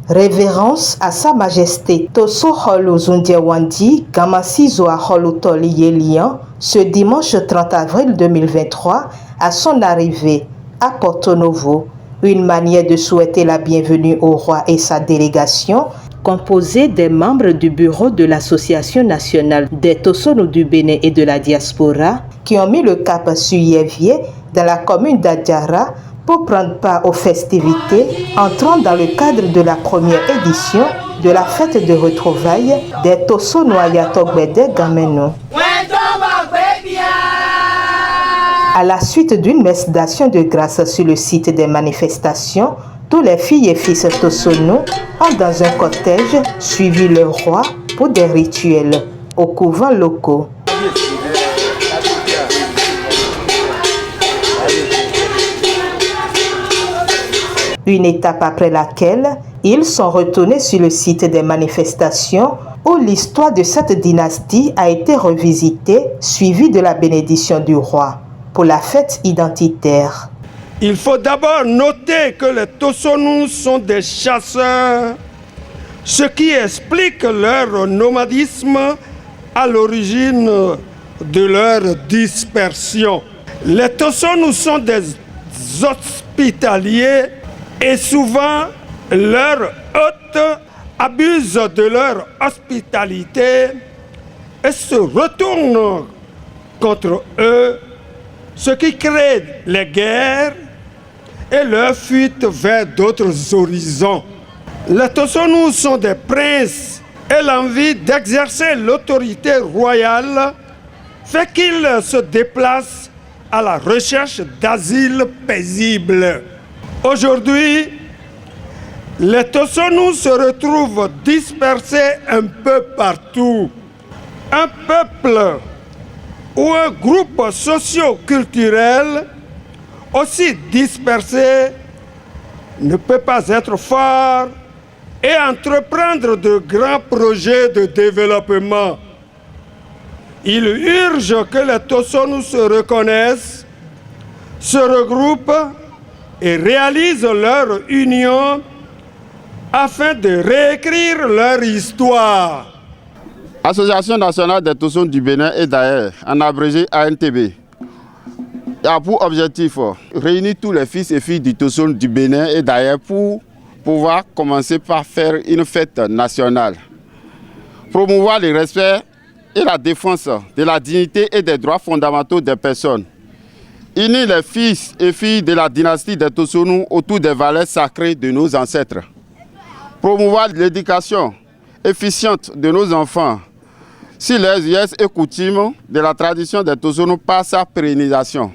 Révérence à Sa Majesté Toso Holo Zundiawandi Gamasizoa Holo Toli Yelian ce dimanche 30 avril 2023 à son arrivée à Porto Novo. Une manière de souhaiter la bienvenue au roi et sa délégation composée des membres du bureau de l'Association nationale des Tosono du Bénin et de la diaspora qui ont mis le cap sur Yévié dans la commune d'Adjara pour prendre part aux festivités entrant dans le cadre de la première édition de la fête de retrouvailles des Tosono Ayatogbede Gameno. À la suite d'une messe d'action de grâce sur le site des manifestations, tous les filles et fils Tosono ont dans un cortège suivi le roi pour des rituels aux couvents locaux. Une étape après laquelle, ils sont retournés sur le site des manifestations où l'histoire de cette dynastie a été revisitée, suivie de la bénédiction du roi pour la fête identitaire. Il faut d'abord noter que les Tosono sont des chasseurs, ce qui explique leur nomadisme à l'origine de leur dispersion. Les Tosono sont des hospitaliers et souvent leurs hôtes abusent de leur hospitalité et se retournent contre eux, ce qui crée les guerres et leur fuite vers d'autres horizons. Les Tosono sont des princes et l'envie d'exercer l'autorité royale fait qu'ils se déplacent à la recherche d'asile paisible. Aujourd'hui, les Tosono se retrouvent dispersés un peu partout. Un peuple ou un groupe socio-culturel aussi dispersé ne peut pas être fort et entreprendre de grands projets de développement. Il urge que les Tosono se reconnaissent, se regroupent et réalisent leur union afin de réécrire leur histoire. L'Association nationale des Tosono du Bénin et d'ailleurs, en abrégé ANTB, a pour objectif réunir tous les fils et filles du Tosono du Bénin et d'ailleurs pour pouvoir commencer par faire une fête nationale. Promouvoir le respect et la défense de la dignité et des droits fondamentaux des personnes. Unir les fils et filles de la dynastie des Tosono autour des valeurs sacrées de nos ancêtres. Promouvoir l'éducation efficiente de nos enfants sur les us et coutumes de la tradition des Tosono par sa pérennisation.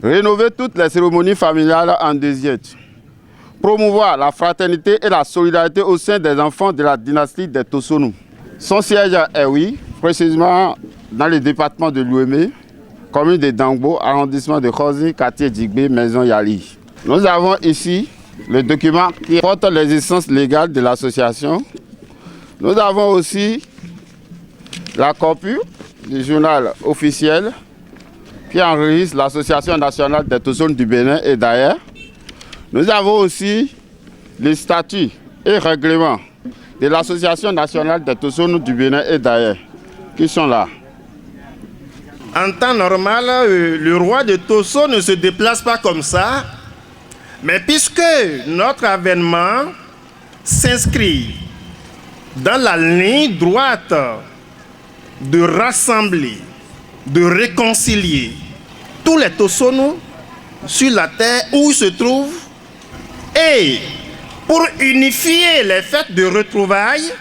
Rénover toutes les cérémonies familiales en diète. Promouvoir la fraternité et la solidarité au sein des enfants de la dynastie des Tosono. Son siège est précisément dans le département de l'Ouémé, commune de Dangbo, arrondissement de Khosi, quartier Djigbe, maison Yali. Nous avons ici le document qui porte l'existence légale de l'association. Nous avons aussi la copie du journal officiel qui enregistre l'Association nationale des Tosono du Bénin et d'ailleurs. Nous avons aussi les statuts et règlements de l'Association nationale des Tosono du Bénin et d'ailleurs qui sont là. En temps normal, le roi de Toso ne se déplace pas comme ça, mais puisque notre avènement s'inscrit dans la ligne droite de rassembler, de réconcilier tous les Tosono sur la terre où ils se trouvent et pour unifier les fêtes de retrouvailles,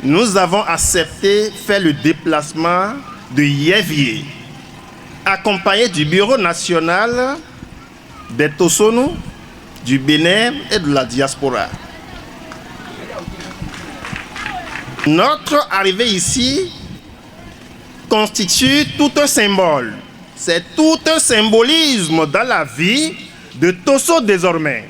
nous avons accepté faire le déplacement de Yévié, accompagné du Bureau national des Tosono, du Bénin et de la diaspora. Notre arrivée ici constitue tout un symbole. C'est tout un symbolisme dans la vie de Toso désormais.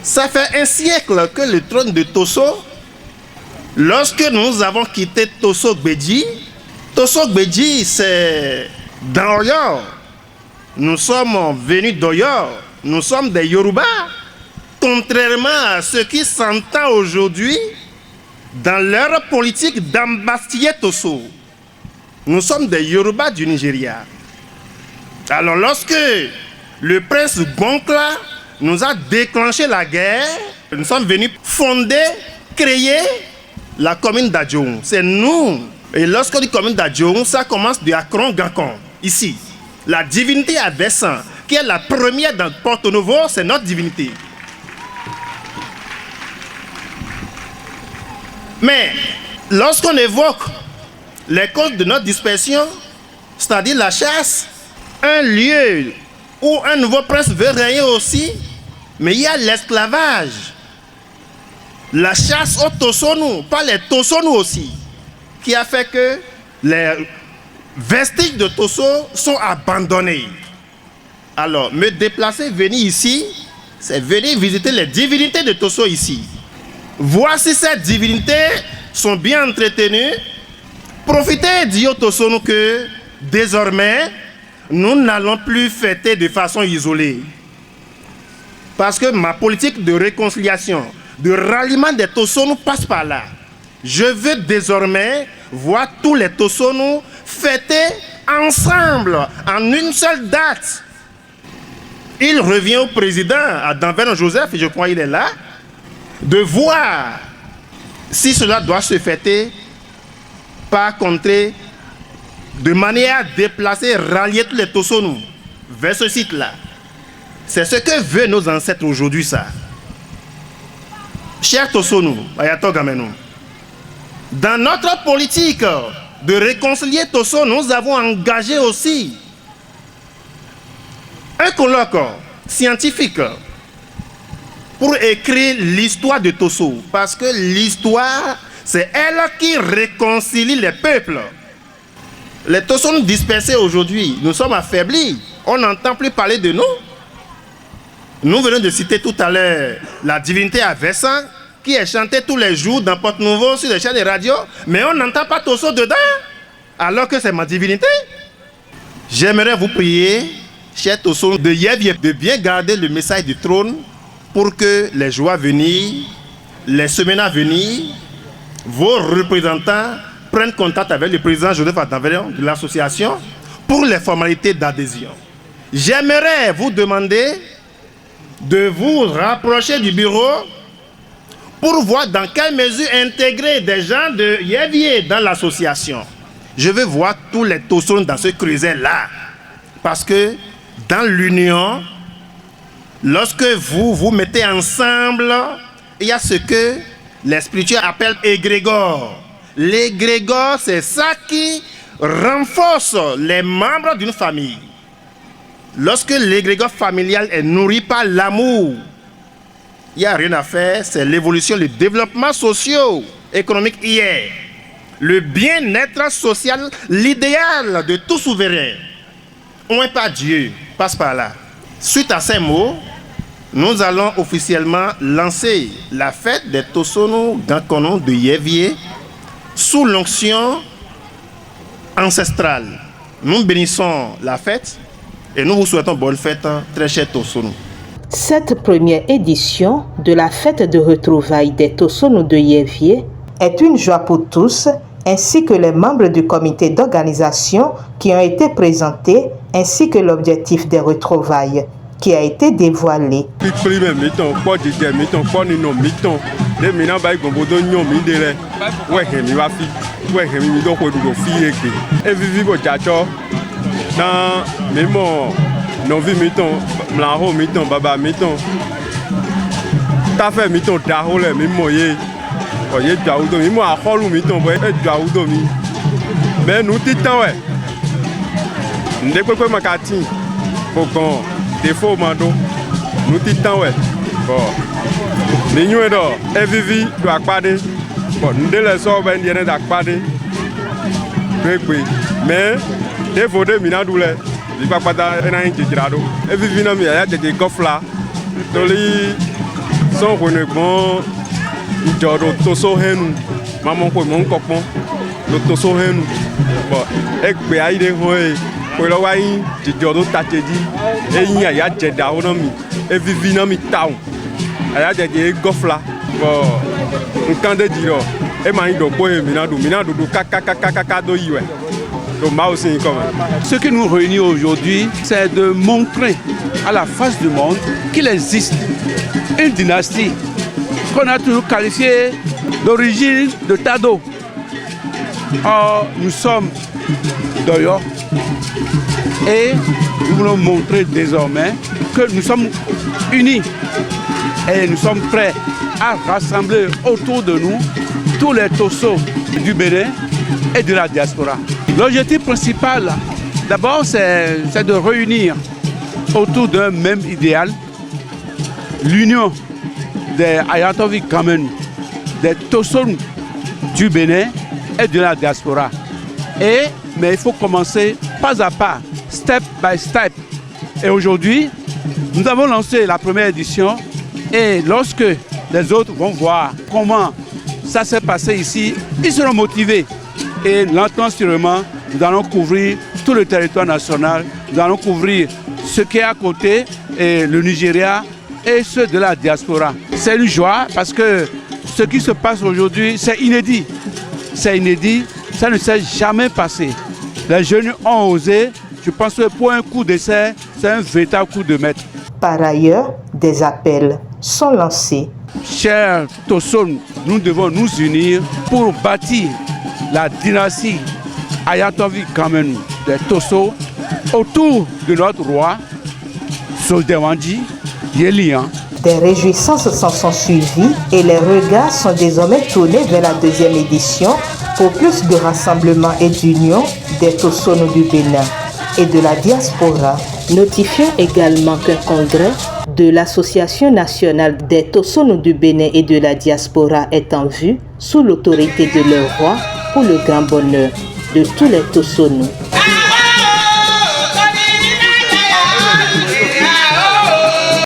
Ça fait un siècle que le trône de Toso, lorsque nous avons quitté Toso Gbedji, c'est dans Oyo. Nous sommes venus d'Oyo, nous sommes des Yoruba. contrairement à ce qui s'entend aujourd'hui dans leur politique d'embastiller Tosso. Nous sommes des Yoruba du Nigeria. Alors lorsque le prince Gonkla nous a déclenché la guerre, nous sommes venus fonder, créer la commune d'Adjoum. C'est nous. Et lorsqu'on dit commune d'Adjoum, ça commence de Akron-Gankon, ici. La divinité à Vessan, qui est la première dans Porto Novo, c'est notre divinité. Mais lorsqu'on évoque les causes de notre dispersion, c'est-à-dire la chasse, un lieu où un nouveau prince veut régner aussi, mais il y a l'esclavage. La chasse aux Tosonu, pas les Tosonu aussi, qui a fait que les vestiges de Tosso sont abandonnés. Alors, me déplacer, venir ici, c'est venir visiter les divinités de Tosso ici. Voir si ces divinités sont bien entretenues. Profitez et dire aux Tosonu que désormais, nous n'allons plus fêter de façon isolée. Parce que ma politique de réconciliation, de ralliement des Tosonu passe par là. Je veux désormais voir tous les Tosonu fêter ensemble en une seule date. Il revient au président, à Danvern Joseph, je crois qu'il est là, de voir si cela doit se fêter par contrée, de manière à déplacer, rallier tous les Tosonu vers ce site-là. C'est ce que veulent nos ancêtres aujourd'hui, ça. Chers Tosonu, Ayato Gamenu, dans notre politique de réconcilier Tosso, nous avons engagé aussi un colloque scientifique pour écrire l'histoire de Tosso. Parce que l'histoire, c'est elle qui réconcilie les peuples. Les Tosso dispersés aujourd'hui, nous sommes affaiblis. On n'entend plus parler de nous. Nous venons de citer tout à l'heure la divinité à Vessan, qui est chantée tous les jours dans Porto Novo sur les chaînes de radio, mais on n'entend pas Tosso dedans, alors que c'est ma divinité. J'aimerais vous prier, chers Tosso de Yévié, de bien garder le message du trône pour que les jours à venir, les semaines à venir, vos représentants prennent contact avec le président Joseph Adamverian de l'association pour les formalités d'adhésion. J'aimerais vous demander de vous rapprocher du bureau pour voir dans quelle mesure intégrer des gens de Yévié dans l'association. Je veux voir tous les Tosso dans ce creuset-là. Parce que dans l'union, lorsque vous vous mettez ensemble, il y a ce que les spirituels appellent égrégore. L'égrégore, c'est ça qui renforce les membres d'une famille. Lorsque l'égrégore familial est nourri par l'amour, il n'y a rien à faire, c'est l'évolution, le développement socio-économique hier. Le bien-être social, l'idéal de tout souverain. On n'est pas Dieu, passe par là. Suite à ces mots, nous allons officiellement lancer la fête des Tosonu Gankono de Yévié sous l'onction ancestrale. Nous bénissons la fête et nous vous souhaitons bonne fête, très chers Tosonu. Cette première édition de la fête de retrouvailles des Tosonu de Yévié est une joie pour tous, ainsi que les membres du comité d'organisation qui ont été présentés, ainsi que l'objectif des retrouvailles qui a été dévoilé. Novi miton, mlanho miton, baba miton. Tafe miton, dahole mimoye. Oye dawudo mi mo aholu miton boy e dawudo mi. Mais nous titan ouais. Ndekwe makati. Pokon défaut mando. Nous titan ouais. Bon. Ninyu edo evivi do akpade. Bon, ndele so ben yene da akpade. Pekwe. Mais défaut de minadoule. Il va pas dans Tirado. Et vivina mi aya de gofla. Toli son bon joro Tosso henu. Maman ko mon kokon. Le Tosso henu. Bon, ekbe aide hoye. Ko lo wa yin joro tateji. E yin aya jeda hono mi. E vivina mi town. aya dede gofla bon nkande diro e ma ndo ko e mina du kaka do yiwe. Ce qui nous réunit aujourd'hui, c'est de montrer à la face du monde qu'il existe une dynastie qu'on a toujours qualifiée d'origine de Tado. Or, nous sommes d'Oyo et nous voulons montrer désormais que nous sommes unis et nous sommes prêts à rassembler autour de nous tous les Tosso du Bénin et de la diaspora. L'objectif principal, d'abord, c'est de réunir autour d'un même idéal l'union des Ayatovi Kamen, des Tosso du Bénin et de la diaspora. Mais il faut commencer pas à pas, step by step. Et aujourd'hui, nous avons lancé la première édition et lorsque les autres vont voir comment ça s'est passé ici, ils seront motivés. Et lentement, sûrement, nous allons couvrir tout le territoire national, nous allons couvrir ce qui est à côté, et le Nigeria et ceux de la diaspora. C'est une joie parce que ce qui se passe aujourd'hui, c'est inédit. C'est inédit, ça ne s'est jamais passé. Les jeunes ont osé, je pense que pour un coup d'essai, c'est un véritable coup de maître. Par ailleurs, des appels sont lancés. Chers Tosso, nous devons nous unir pour bâtir la dynastie Ayatovi Kamen des Tosso autour de notre roi Soldewandi Yelian. Des réjouissances s'en sont suivies et les regards sont désormais tournés vers la deuxième édition pour plus de rassemblement et d'union des Tosso du Bénin et de la diaspora. Notifions également qu'un congrès de l'Association nationale des Tosso du Bénin et de la diaspora est en vue sous l'autorité de leur roi pour le grand bonheur de tous les Tosso.